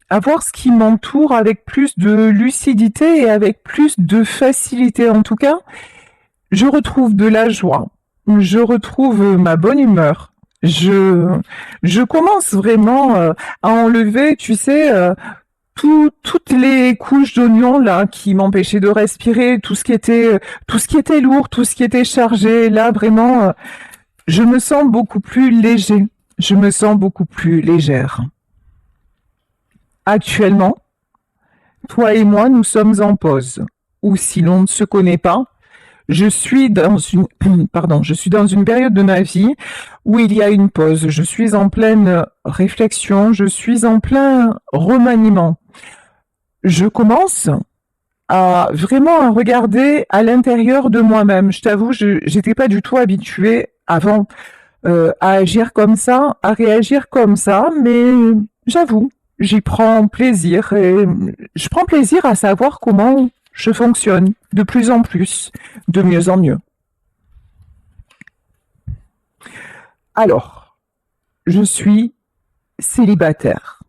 à voir ce qui m'entoure avec plus de lucidité et avec plus de facilité. En tout cas, je retrouve de la joie, je retrouve ma bonne humeur. Je commence vraiment à enlever, tu sais, toutes les couches d'oignons là qui m'empêchaient de respirer, tout ce qui était lourd, tout ce qui était chargé. Là, vraiment, je me sens beaucoup plus léger. Je me sens beaucoup plus légère. Actuellement, toi et moi, nous sommes en pause. Ou si l'on ne se connaît pas, je suis dans une, pardon, je suis dans une période de ma vie où il y a une pause. Je suis en pleine réflexion, je suis en plein remaniement. Je commence à vraiment à regarder à l'intérieur de moi-même. Je t'avoue, je n'étais pas du tout habituée avant à agir comme ça, à réagir comme ça, mais j'avoue, j'y prends plaisir et je prends plaisir à savoir comment je fonctionne de plus en plus, de mieux en mieux. Alors, je suis célibataire.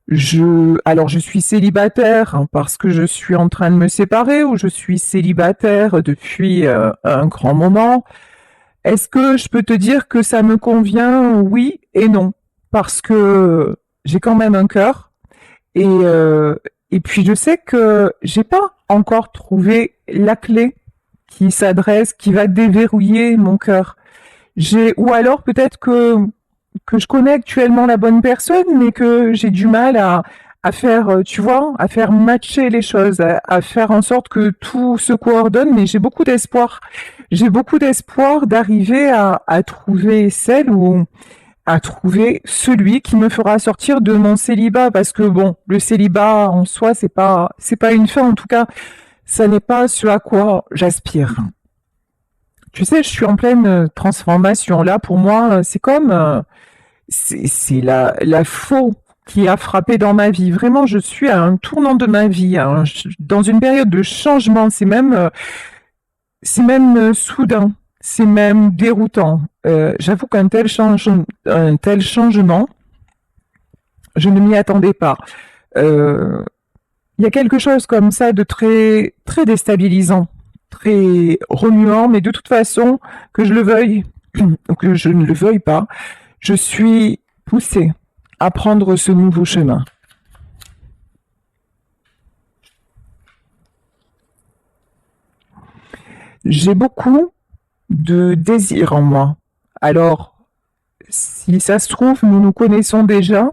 Je suis célibataire parce que je suis en train de me séparer ou je suis célibataire depuis un grand moment. Est-ce que je peux te dire que ça me convient? Oui et non, parce que j'ai quand même un cœur et puis je sais que j'ai pas encore trouvé la clé qui va déverrouiller mon cœur. Ou alors peut-être que je connais actuellement la bonne personne, mais que j'ai du mal à faire, tu vois, à faire matcher les choses, à faire en sorte que tout se coordonne, mais j'ai beaucoup d'espoir. J'ai beaucoup d'espoir d'arriver à trouver celle ou à trouver celui qui me fera sortir de mon célibat, parce que bon, le célibat en soi, c'est pas une fin, en tout cas, ça n'est pas ce à quoi j'aspire. Tu sais, je suis en pleine transformation. Là, pour moi, c'est comme c'est la faux qui a frappé dans ma vie. Vraiment, je suis à un tournant de ma vie, hein, dans une période de changement. C'est même soudain, c'est même déroutant. J'avoue un tel changement, je ne m'y attendais pas. Il y a quelque chose comme ça de très très déstabilisant, très remuant, mais de toute façon, que je le veuille ou que je ne le veuille pas, je suis poussée à prendre ce nouveau chemin. J'ai beaucoup de désir en moi. Alors, si ça se trouve, nous nous connaissons déjà,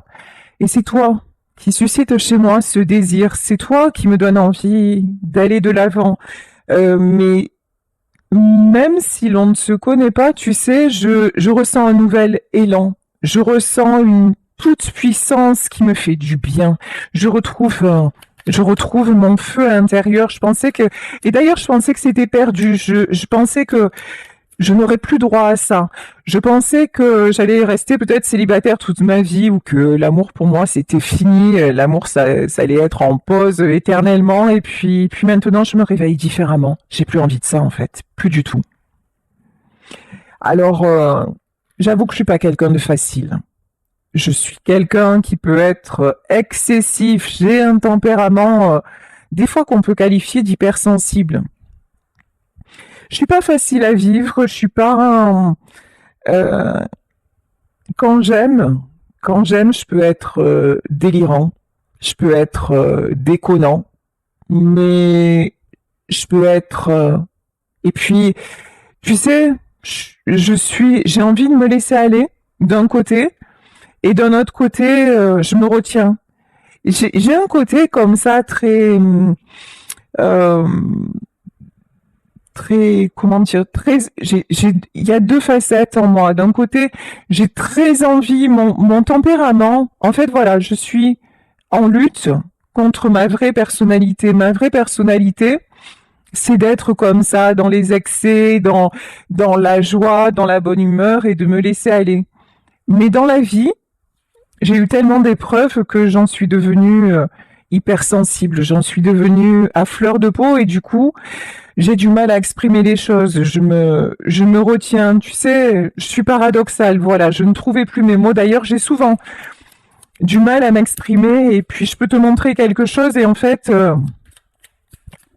et c'est toi qui suscite chez moi ce désir, c'est toi qui me donne envie d'aller de l'avant. Mais même si l'on ne se connaît pas, tu sais, je ressens un nouvel élan. Je ressens une toute puissance qui me fait du bien. Je retrouve mon feu intérieur. Et d'ailleurs, je pensais que c'était perdu. Je pensais que je n'aurais plus droit à ça. Je pensais que j'allais rester peut-être célibataire toute ma vie ou que l'amour pour moi c'était fini. L'amour ça allait être en pause éternellement. Et puis maintenant je me réveille différemment. J'ai plus envie de ça en fait, plus du tout. Alors j'avoue que je suis pas quelqu'un de facile. Je suis quelqu'un qui peut être excessif. J'ai un tempérament des fois qu'on peut qualifier d'hypersensible. Je suis pas facile à vivre. Je suis pas euh, quand j'aime, je peux être délirant, je peux être déconnant, mais je peux être et puis tu sais, j'ai envie de me laisser aller d'un côté et d'un autre côté, je me retiens. J'ai un côté comme ça euh, très, comment dire, il y a deux facettes en moi. D'un côté, j'ai très envie, mon tempérament, en fait, voilà, je suis en lutte contre ma vraie personnalité. Ma vraie personnalité, c'est d'être comme ça, dans les excès, dans la joie, dans la bonne humeur et de me laisser aller. Mais dans la vie, j'ai eu tellement d'épreuves que j'en suis devenue hypersensible, j'en suis devenue à fleur de peau et du coup, j'ai du mal à exprimer les choses, je me retiens, tu sais, je suis paradoxale, voilà, je ne trouvais plus mes mots. D'ailleurs, du mal à m'exprimer et puis je peux te montrer quelque chose et en fait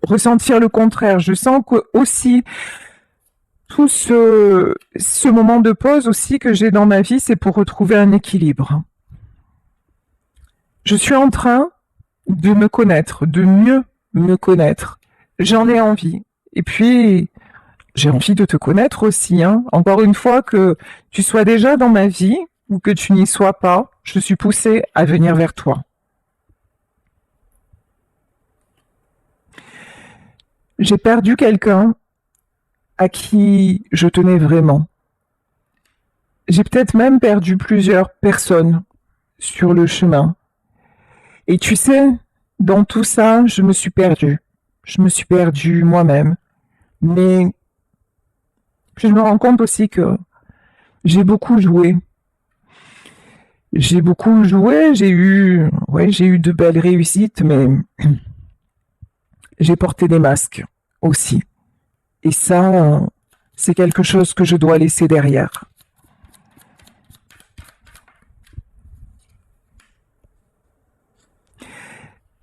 ressentir le contraire. Je sens que aussi tout ce moment de pause aussi que j'ai dans ma vie, c'est pour retrouver un équilibre. Je suis en train de me connaître, de mieux me connaître. J'en ai envie. Et puis, j'ai envie de te connaître aussi. Hein. Encore une fois, que tu sois déjà dans ma vie ou que tu n'y sois pas, je suis poussée à venir vers toi. J'ai perdu quelqu'un à qui je tenais vraiment. J'ai peut-être même perdu plusieurs personnes sur le chemin. Et tu sais, dans tout ça, je me suis perdue. Je me suis perdue moi-même. Mais je me rends compte aussi que j'ai beaucoup joué. J'ai beaucoup joué, j'ai eu de belles réussites, mais j'ai porté des masques aussi. Et ça, c'est quelque chose que je dois laisser derrière.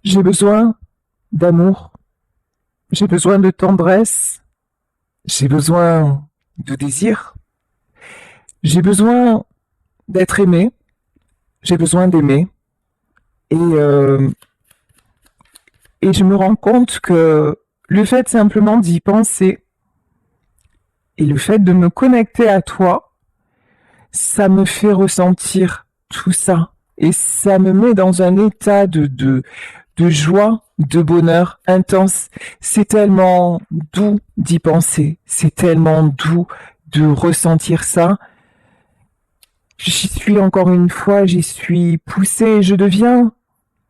J'ai besoin d'amour, j'ai besoin de tendresse, j'ai besoin de désir, j'ai besoin d'être aimé, j'ai besoin d'aimer. Et, et je me rends compte que le fait simplement d'y penser et le fait de me connecter à toi, ça me fait ressentir tout ça. Et ça me met dans un état de joie, de bonheur intense. C'est tellement doux d'y penser. C'est tellement doux de ressentir ça. J'y suis encore une fois, j'y suis poussée. Je deviens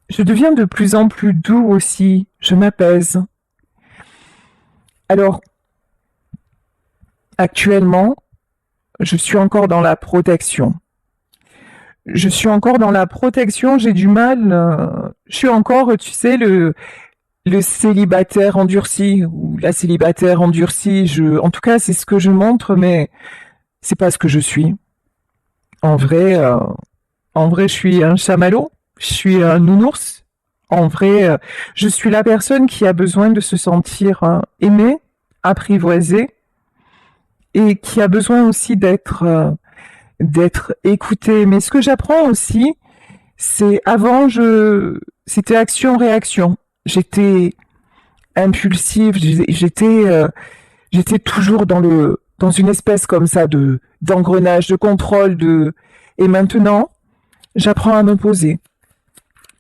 de plus en plus doux aussi. Je m'apaise. Alors, actuellement, je suis encore dans la protection. Je suis encore dans la protection, j'ai du mal. Je suis encore, tu sais, le célibataire endurci ou la célibataire endurcie. En tout cas, c'est ce que je montre, mais c'est pas ce que je suis. En vrai, euh, en vrai, je suis un chamallow, je suis un nounours. En vrai, je suis la personne qui a besoin de se sentir aimée, apprivoisée, et qui a besoin aussi d'être écoutée. Mais ce que j'apprends aussi, c'est c'était action-réaction. J'étais impulsive, j'étais toujours dans une espèce comme ça d'engrenage, de contrôle, et maintenant, j'apprends à me poser.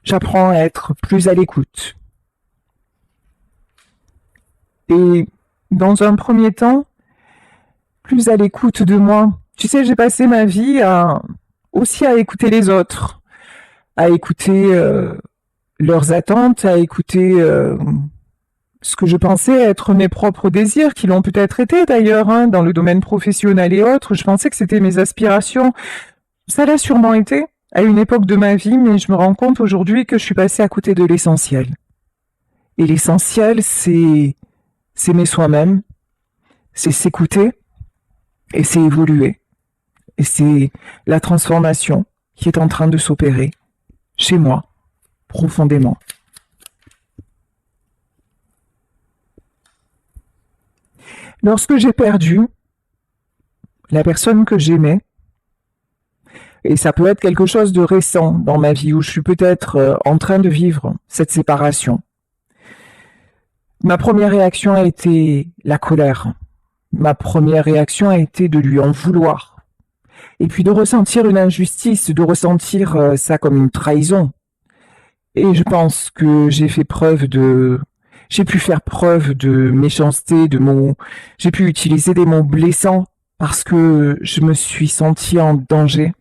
J'apprends à être plus à l'écoute. Et dans un premier temps, plus à l'écoute de moi. Tu sais, j'ai passé ma vie aussi à écouter les autres, à écouter leurs attentes, à écouter ce que je pensais être mes propres désirs, qui l'ont peut-être été d'ailleurs, hein, dans le domaine professionnel et autres. Je pensais que c'était mes aspirations. Ça l'a sûrement été à une époque de ma vie, mais je me rends compte aujourd'hui que je suis passée à côté de l'essentiel. Et l'essentiel, c'est s'aimer soi-même, c'est s'écouter et c'est évoluer. Et c'est la transformation qui est en train de s'opérer chez moi, profondément. Lorsque j'ai perdu la personne que j'aimais, et ça peut être quelque chose de récent dans ma vie où je suis peut-être en train de vivre cette séparation, ma première réaction a été la colère. Ma première réaction a été de lui en vouloir. Et puis de ressentir une injustice, de ressentir ça comme une trahison. Et je pense que j'ai pu faire preuve de méchanceté, j'ai pu utiliser des mots blessants parce que je me suis sentie en danger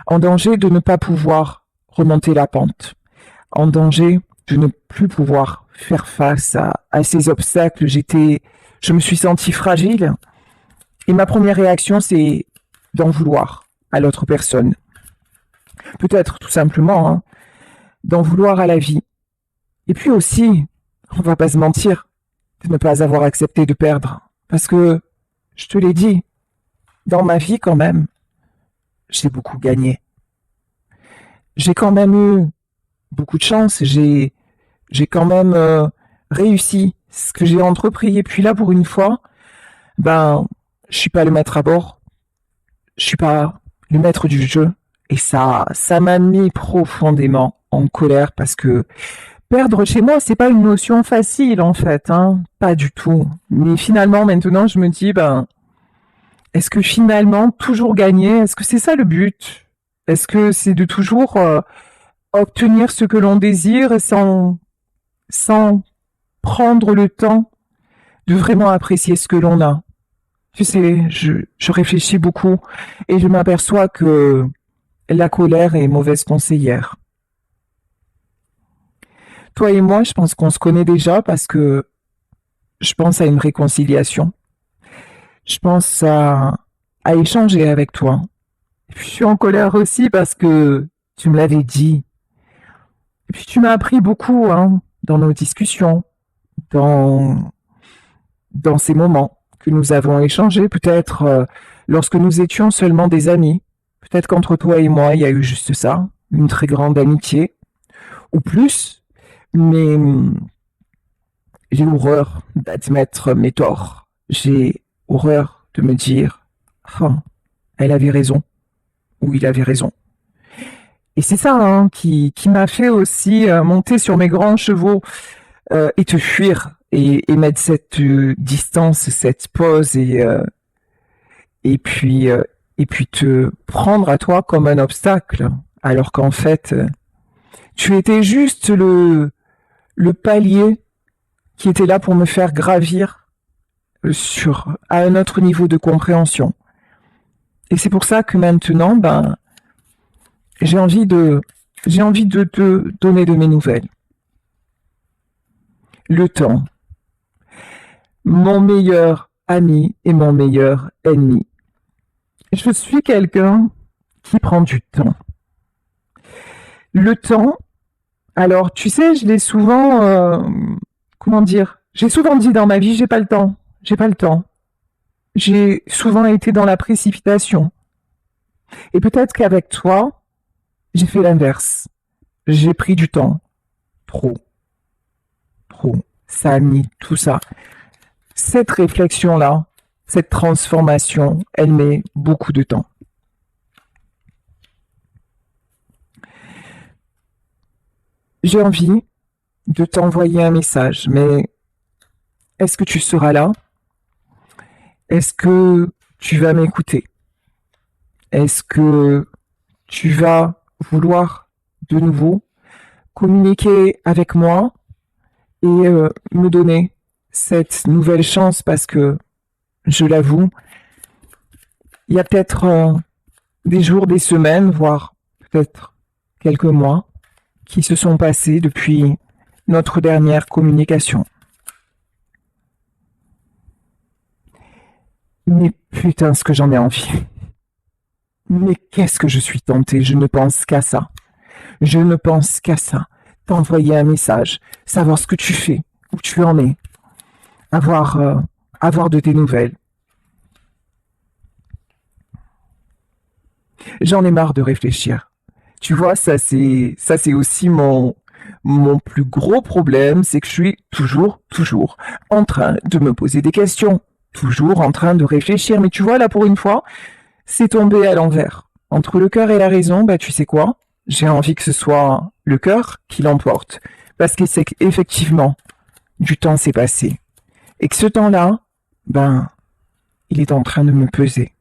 de ne pas pouvoir remonter la pente, en danger de ne plus pouvoir faire face à ces obstacles. Je me suis sentie fragile et ma première réaction, c'est d'en vouloir à l'autre personne. Peut-être tout simplement, hein, d'en vouloir à la vie. Et puis aussi, on va pas se mentir, de ne pas avoir accepté de perdre. Parce que, je te l'ai dit, dans ma vie quand même, j'ai beaucoup gagné. j'ai quand même eu beaucoup de chance. J'ai quand même réussi ce que j'ai entrepris. Et puis là, pour une fois, ben, je suis pas le maître à bord. Je suis pas le maître du jeu. Et ça m'a mis profondément en colère parce que perdre chez moi, c'est pas une notion facile en fait, hein, pas du tout. Mais finalement, maintenant, je me dis, ben, est-ce que finalement toujours gagner, est-ce que c'est ça le but? Est-ce que c'est de toujours obtenir ce que l'on désire sans prendre le temps de vraiment apprécier ce que l'on a? Tu sais, je réfléchis beaucoup et je m'aperçois que la colère est mauvaise conseillère. Toi et moi, je pense qu'on se connaît déjà parce que je pense à une réconciliation. Je pense à échanger avec toi. Et puis, je suis en colère aussi parce que tu me l'avais dit. Et puis tu m'as appris beaucoup hein, dans nos discussions, dans, dans ces moments que nous avons échangés, peut-être lorsque nous étions seulement des amis. Peut-être qu'entre toi et moi, il y a eu juste ça, une très grande amitié, ou plus, mais j'ai horreur d'admettre mes torts. J'ai horreur de me dire, ah, elle avait raison, ou il avait raison. Et c'est ça hein, qui m'a fait aussi monter sur mes grands chevaux et te fuir et mettre cette distance, cette pause et puis euh, et puis te prendre à toi comme un obstacle, alors qu'en fait tu étais juste le palier qui était là pour me faire gravir sur à un autre niveau de compréhension. Et c'est pour ça que maintenant, ben j'ai envie de te donner de mes nouvelles. Le temps, mon meilleur ami et mon meilleur ennemi. Je suis quelqu'un qui prend du temps. Le temps, alors tu sais, je l'ai souvent, comment dire, j'ai souvent dit dans ma vie, j'ai pas le temps, j'ai pas le temps. J'ai souvent été dans la précipitation. Et peut-être qu'avec toi, j'ai fait l'inverse. J'ai pris du temps. Trop, trop. Ça a mis tout ça. Cette réflexion-là, cette transformation, elle met beaucoup de temps. J'ai envie de t'envoyer un message, mais est-ce que tu seras là? Est-ce que tu vas m'écouter? Est-ce que tu vas vouloir de nouveau communiquer avec moi et me donner cette nouvelle chance parce que, je l'avoue, il y a peut-être des jours, des semaines, voire peut-être quelques mois qui se sont passés depuis notre dernière communication. Mais putain, ce que j'en ai envie. Mais qu'est-ce que je suis tentée, je ne pense qu'à ça. Je ne pense qu'à ça. T'envoyer un message, savoir ce que tu fais, où tu en es, avoir de tes nouvelles. J'en ai marre de réfléchir. Tu vois, ça c'est aussi mon plus gros problème, c'est que je suis toujours en train de me poser des questions, toujours en train de réfléchir. Mais tu vois, là pour une fois, c'est tombé à l'envers. Entre le cœur et la raison, bah tu sais quoi? J'ai envie que ce soit le cœur qui l'emporte. Parce que c'est qu'effectivement, du temps s'est passé. Et que ce temps-là, ben, il est en train de me peser.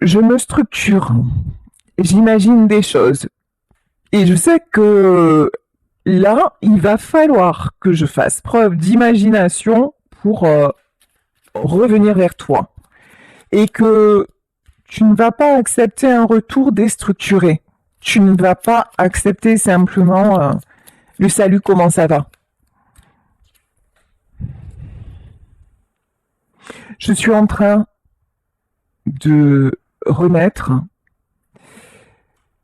Je me structure, j'imagine des choses. Et je sais que là, il va falloir que je fasse preuve d'imagination pour revenir vers toi. Et que tu ne vas pas accepter un retour déstructuré. Tu ne vas pas accepter simplement le salut, comment ça va. Je suis en train de renaître.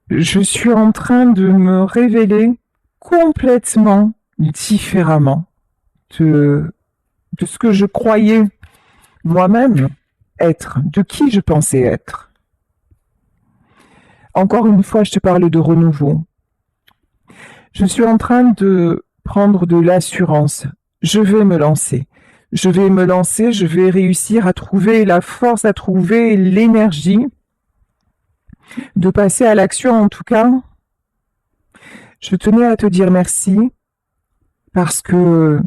Je suis en train de me révéler complètement différemment de ce que je croyais moi-même être, de qui je pensais être. Encore une fois, je te parle de renouveau. Je suis en train de prendre de l'assurance. Je vais me lancer. Je vais me lancer, je vais réussir à trouver la force, à trouver l'énergie de passer à l'action. En tout cas, je tenais à te dire merci parce que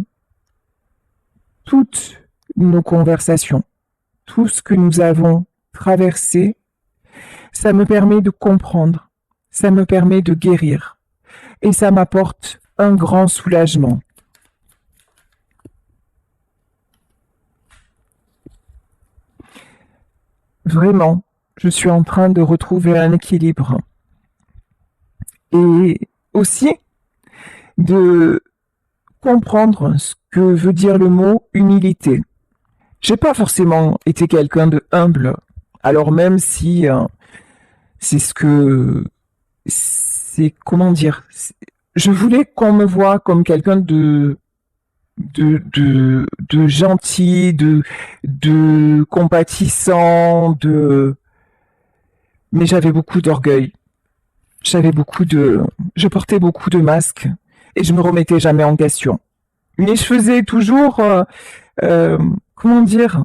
toutes nos conversations, tout ce que nous avons traversé, ça me permet de comprendre, ça me permet de guérir et ça m'apporte un grand soulagement. Vraiment, je suis en train de retrouver un équilibre et aussi de comprendre ce que veut dire le mot humilité. J'ai pas forcément été quelqu'un de humble, alors même si c'est ce que c'est comment dire, je voulais qu'on me voie comme quelqu'un de gentil, de compatissant, mais j'avais beaucoup d'orgueil. Je portais beaucoup de masques et je me remettais jamais en question. Mais je faisais toujours, euh, comment dire,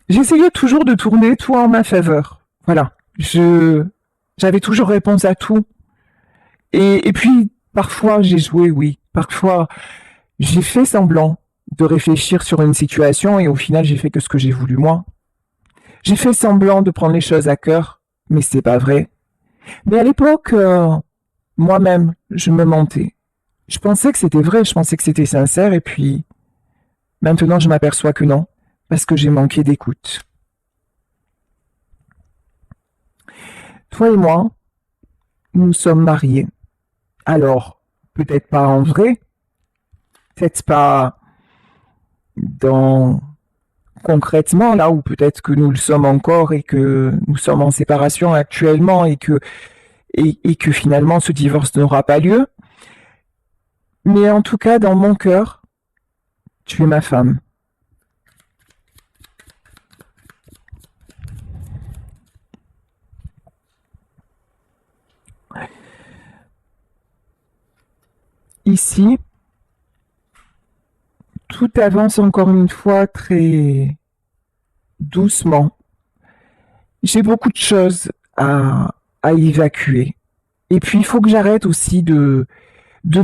j'essayais toujours de tourner tout en ma faveur. Voilà. J'avais toujours réponse à tout. Et puis, parfois, j'ai joué, oui. Parfois, j'ai fait semblant de réfléchir sur une situation et au final, j'ai fait que ce que j'ai voulu moi. J'ai fait semblant de prendre les choses à cœur, mais c'est pas vrai. Mais à l'époque, moi-même, je me mentais. Je pensais que c'était vrai, je pensais que c'était sincère, et puis maintenant je m'aperçois que non, parce que j'ai manqué d'écoute. Toi et moi, nous sommes mariés. Alors, peut-être pas en vrai, peut-être pas dans concrètement là où peut-être que nous le sommes encore et que nous sommes en séparation actuellement et que finalement ce divorce n'aura pas lieu. Mais en tout cas, dans mon cœur, tu es ma femme. Ici, tout avance encore une fois très doucement. J'ai beaucoup de choses à évacuer. Et puis, il faut que j'arrête aussi de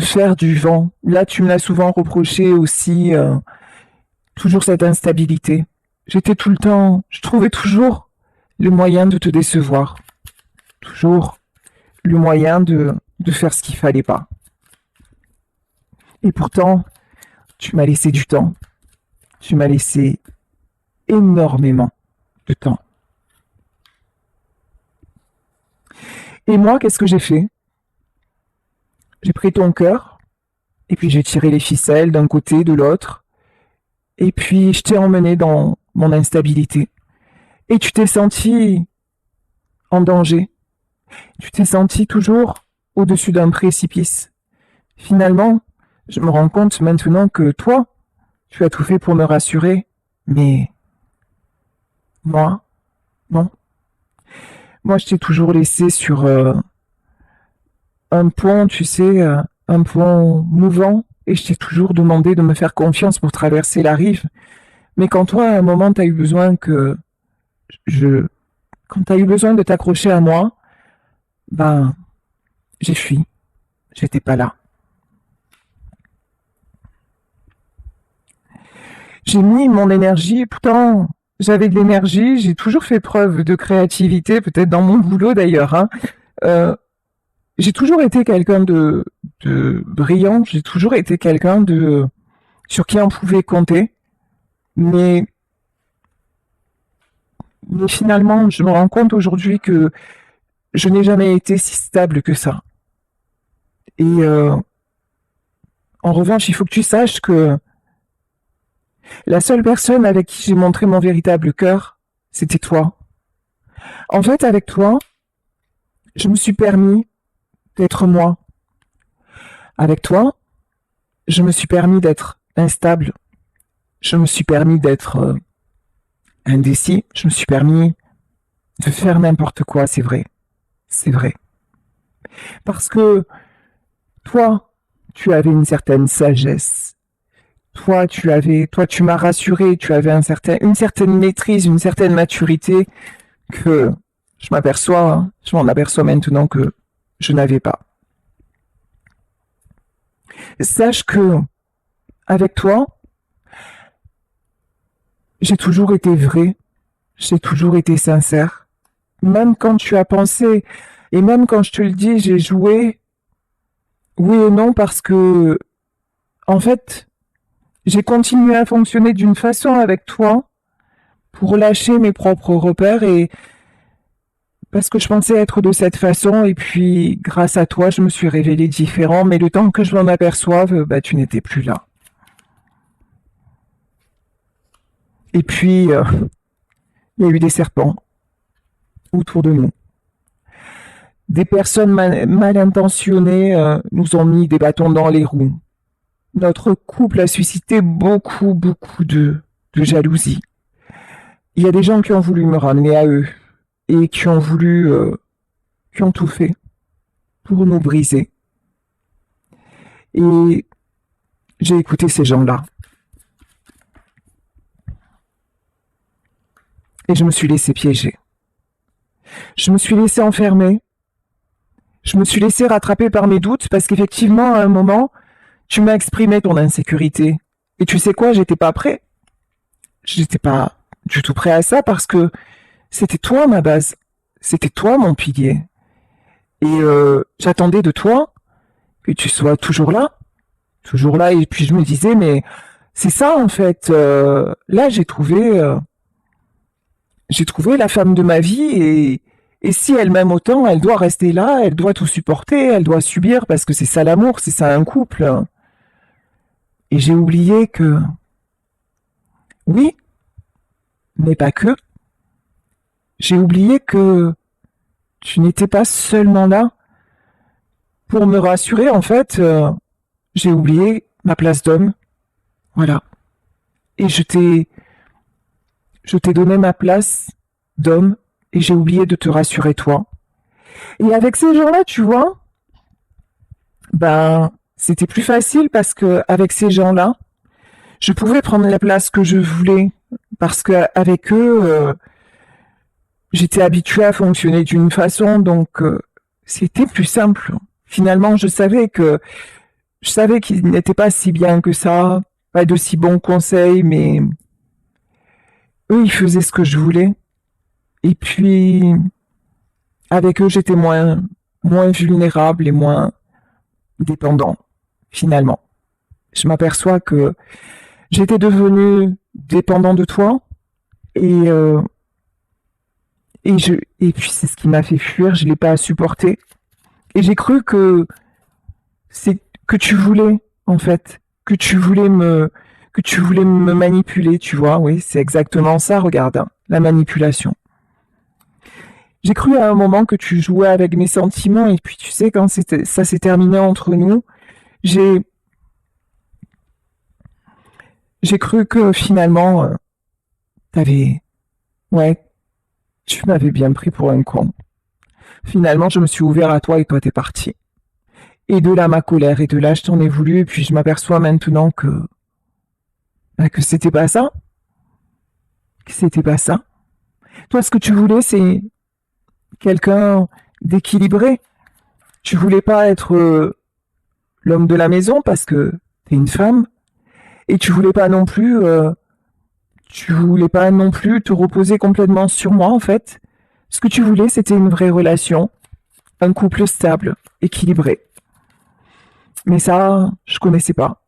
faire du vent. Là, tu me l'as souvent reproché aussi, toujours cette instabilité. J'étais tout le temps, je trouvais toujours le moyen de te décevoir. Toujours le moyen de faire ce qu'il fallait pas. Et pourtant, tu m'as laissé du temps. Tu m'as laissé énormément de temps. Et moi, qu'est-ce que j'ai fait? J'ai pris ton cœur, et puis j'ai tiré les ficelles d'un côté, de l'autre, et puis je t'ai emmené dans mon instabilité. Et tu t'es senti en danger. Tu t'es senti toujours au-dessus d'un précipice. Finalement, je me rends compte maintenant que toi, tu as tout fait pour me rassurer, mais moi, non. Moi, je t'ai toujours laissé sur un pont, tu sais, un pont mouvant, et je t'ai toujours demandé de me faire confiance pour traverser la rive. Mais quand toi, à un moment, t'as eu besoin que je... Quand t'as eu besoin de t'accrocher à moi, ben, j'ai fui. J'étais pas là. J'ai mis mon énergie, pourtant, j'avais de l'énergie, j'ai toujours fait preuve de créativité, peut-être dans mon boulot d'ailleurs, hein. Euh, j'ai toujours été quelqu'un de brillant, j'ai toujours été quelqu'un sur qui on pouvait compter, mais, mais finalement, je me rends compte aujourd'hui que je n'ai jamais été si stable que ça. Et en revanche, il faut que tu saches que la seule personne avec qui j'ai montré mon véritable cœur, c'était toi. En fait, avec toi, je me suis permis d'être moi. Avec toi, je me suis permis d'être instable. Je me suis permis d'être indécis. Je me suis permis de faire n'importe quoi, c'est vrai. c'est vrai. Parce que toi, tu avais une certaine sagesse. Toi, tu m'as rassuré, tu avais une certaine maîtrise, une certaine maturité que je m'en aperçois maintenant que je n'avais pas. Sache que, avec toi, j'ai toujours été vrai, j'ai toujours été sincère. Même quand tu as pensé, et même quand je te le dis, j'ai joué, oui et non, parce que, en fait, j'ai continué à fonctionner d'une façon avec toi pour lâcher mes propres repères et parce que je pensais être de cette façon et puis grâce à toi, je me suis révélé différent, mais le temps que je m'en aperçoive, bah tu n'étais plus là. Et puis il y a eu des serpents autour de nous. Des personnes mal intentionnées nous ont mis des bâtons dans les roues. Notre couple a suscité beaucoup de jalousie. Il y a des gens qui ont voulu me ramener à eux et qui ont tout fait pour nous briser. Et j'ai écouté ces gens-là. Et je me suis laissé piéger. Je me suis laissé enfermer. Je me suis laissé rattraper par mes doutes parce qu'effectivement, à un moment, tu m'as exprimé ton insécurité. Et tu sais quoi, j'étais pas prêt. J'étais pas du tout prêt à ça parce que c'était toi ma base. C'était toi mon pilier. Et j'attendais de toi que tu sois toujours là. Toujours là. Et puis je me disais, mais c'est ça en fait. Là, j'ai trouvé la femme de ma vie et si elle m'aime autant, elle doit rester là, elle doit tout supporter, elle doit subir parce que c'est ça l'amour, c'est ça un couple. Et j'ai oublié que, oui, mais pas que, j'ai oublié que tu n'étais pas seulement là pour me rassurer. En fait, j'ai oublié ma place d'homme. Voilà. Et je t'ai donné ma place d'homme et j'ai oublié de te rassurer toi. Et avec ces gens-là, tu vois, ben, c'était plus facile parce que avec ces gens-là, je pouvais prendre la place que je voulais parce que avec eux, j'étais habituée à fonctionner d'une façon, donc c'était plus simple. Finalement, je savais qu'ils n'étaient pas si bien que ça, pas de si bons conseils, mais eux, ils faisaient ce que je voulais. Et puis, avec eux, j'étais moins vulnérable et moins dépendant, finalement. Je m'aperçois que j'étais devenu dépendant de toi et, et puis c'est ce qui m'a fait fuir, je l'ai pas supporté. Et j'ai cru que c'est que tu voulais, en fait, que tu voulais me manipuler, tu vois, oui, c'est exactement ça, regarde, hein, la manipulation. J'ai cru à un moment que tu jouais avec mes sentiments et puis tu sais, quand ça s'est terminé entre nous, j'ai, j'ai cru que finalement, t'avais, ouais, tu m'avais bien pris pour un con. Finalement, je me suis ouvert à toi et toi t'es parti. Et de là ma colère et de là je t'en ai voulu et puis je m'aperçois maintenant que c'était pas ça, que c'était pas ça. Toi, ce que tu voulais, c'est quelqu'un d'équilibré. Tu voulais pas être l'homme de la maison parce que t'es une femme et tu voulais pas non plus te reposer complètement sur moi en fait. Ce que tu voulais, c'était une vraie relation, un couple stable, équilibré. Mais ça, je connaissais pas.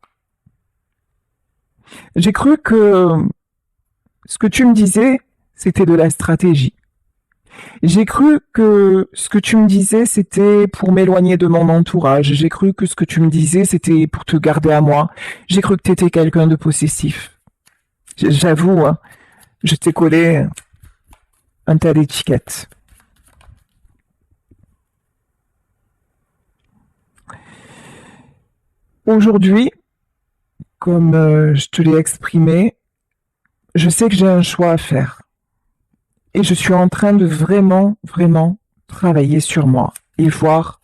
J'ai cru que ce que tu me disais, c'était de la stratégie. J'ai cru que ce que tu me disais, c'était pour m'éloigner de mon entourage. J'ai cru que ce que tu me disais, c'était pour te garder à moi. J'ai cru que tu étais quelqu'un de possessif. J'avoue, hein, je t'ai collé un tas d'étiquettes. Aujourd'hui, comme je te l'ai exprimé, je sais que j'ai un choix à faire. Et je suis en train de vraiment travailler sur moi et voir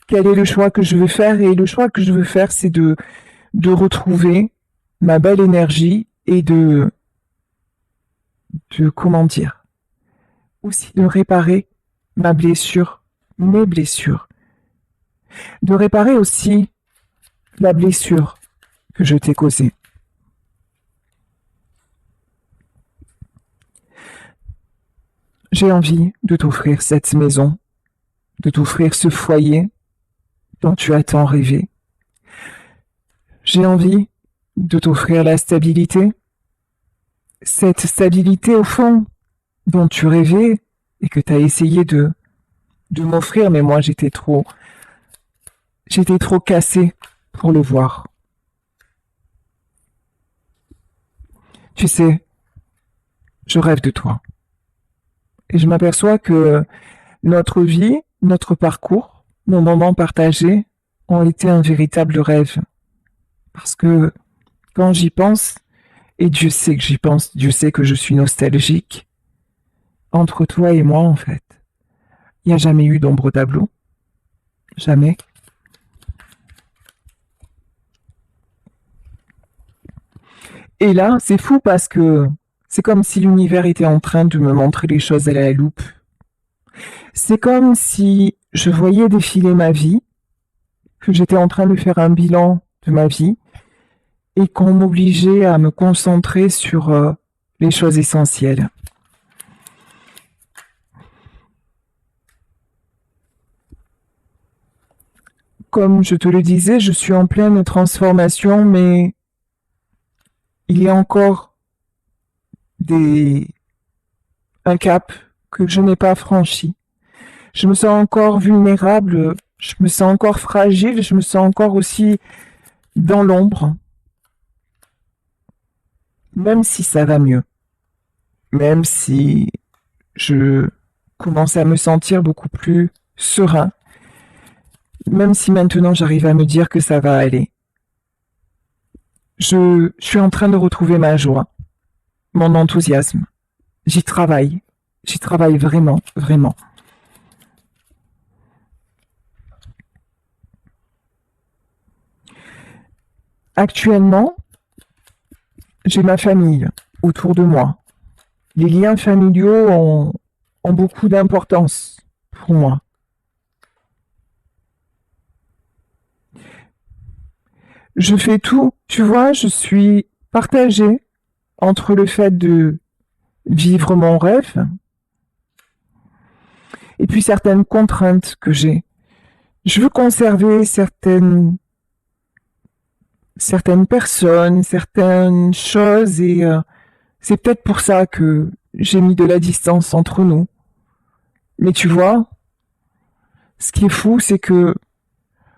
quel est le choix que je veux faire. Et le choix que je veux faire, c'est de retrouver ma belle énergie et comment dire, aussi de réparer ma blessure, mes blessures. De réparer aussi la blessure que je t'ai causée. J'ai envie de t'offrir cette maison, de t'offrir ce foyer dont tu as tant rêvé. J'ai envie de t'offrir la stabilité, cette stabilité au fond dont tu rêvais et que tu as essayé de m'offrir, mais moi j'étais trop cassée pour le voir. Tu sais, je rêve de toi. Et je m'aperçois que notre vie, notre parcours, nos moments partagés ont été un véritable rêve. Parce que quand j'y pense, et Dieu sait que j'y pense, Dieu sait que je suis nostalgique, entre toi et moi, en fait, il n'y a jamais eu d'ombre au tableau. Jamais. Et là, c'est fou parce que c'est comme si l'univers était en train de me montrer les choses à la loupe. C'est comme si je voyais défiler ma vie, que j'étais en train de faire un bilan de ma vie, et qu'on m'obligeait à me concentrer sur les choses essentielles. Comme je te le disais, je suis en pleine transformation, mais il y a encore un cap que je n'ai pas franchi. Je me sens encore vulnérable, je me sens encore fragile, je me sens encore aussi dans l'ombre, même si ça va mieux, même si je commence à me sentir beaucoup plus serein, même si maintenant j'arrive à me dire que ça va aller. Je suis en train de retrouver ma joie, mon enthousiasme. J'y travaille vraiment, vraiment. Actuellement, j'ai ma famille autour de moi. Les liens familiaux ont beaucoup d'importance pour moi. Je fais tout, tu vois, je suis partagée entre le fait de vivre mon rêve et puis certaines contraintes que j'ai. Je veux conserver certaines personnes, certaines choses et c'est peut-être pour ça que j'ai mis de la distance entre nous. Mais tu vois, ce qui est fou, c'est que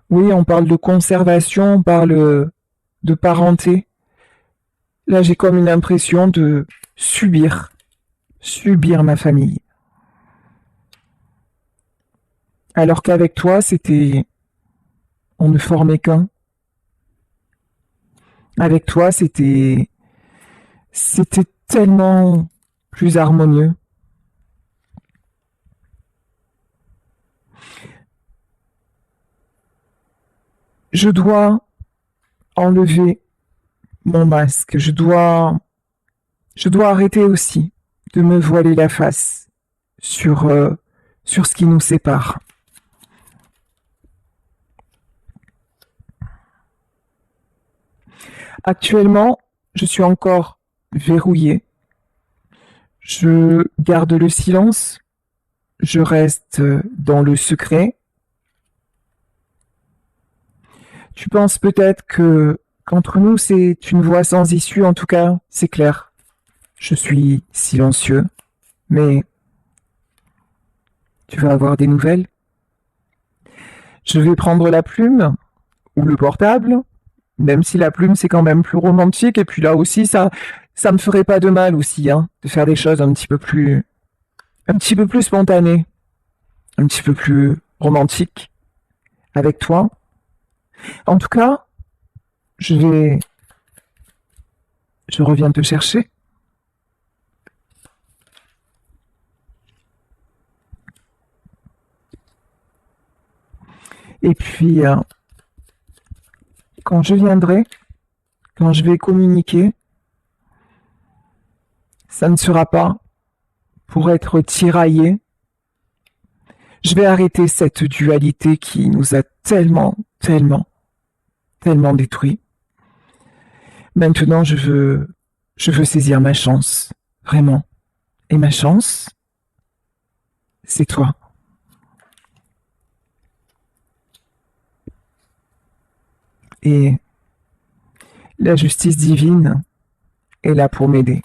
oui, on parle de conservation, on parle de parenté. Là, j'ai comme une impression de subir ma famille. Alors qu'avec toi, on ne formait qu'un. Avec toi, c'était tellement plus harmonieux. Je dois enlever mon masque. Je dois arrêter aussi de me voiler la face sur ce qui nous sépare. Actuellement, je suis encore verrouillée. Je garde le silence. Je reste dans le secret. Tu penses peut-être que qu'entre nous, c'est une voie sans issue. En tout cas, c'est clair. Je suis silencieux, mais tu vas avoir des nouvelles. Je vais prendre la plume ou le portable, même si la plume c'est quand même plus romantique. Et puis là aussi, ça me ferait pas de mal aussi, hein, de faire des choses un petit peu plus spontanées, un petit peu plus romantiques avec toi. En tout cas, je reviens te chercher. Et puis, quand je viendrai, quand je vais communiquer, ça ne sera pas pour être tiraillé. Je vais arrêter cette dualité qui nous a tellement, tellement, tellement détruits. Maintenant, je veux saisir ma chance, vraiment. Et ma chance, c'est toi. Et la justice divine est là pour m'aider.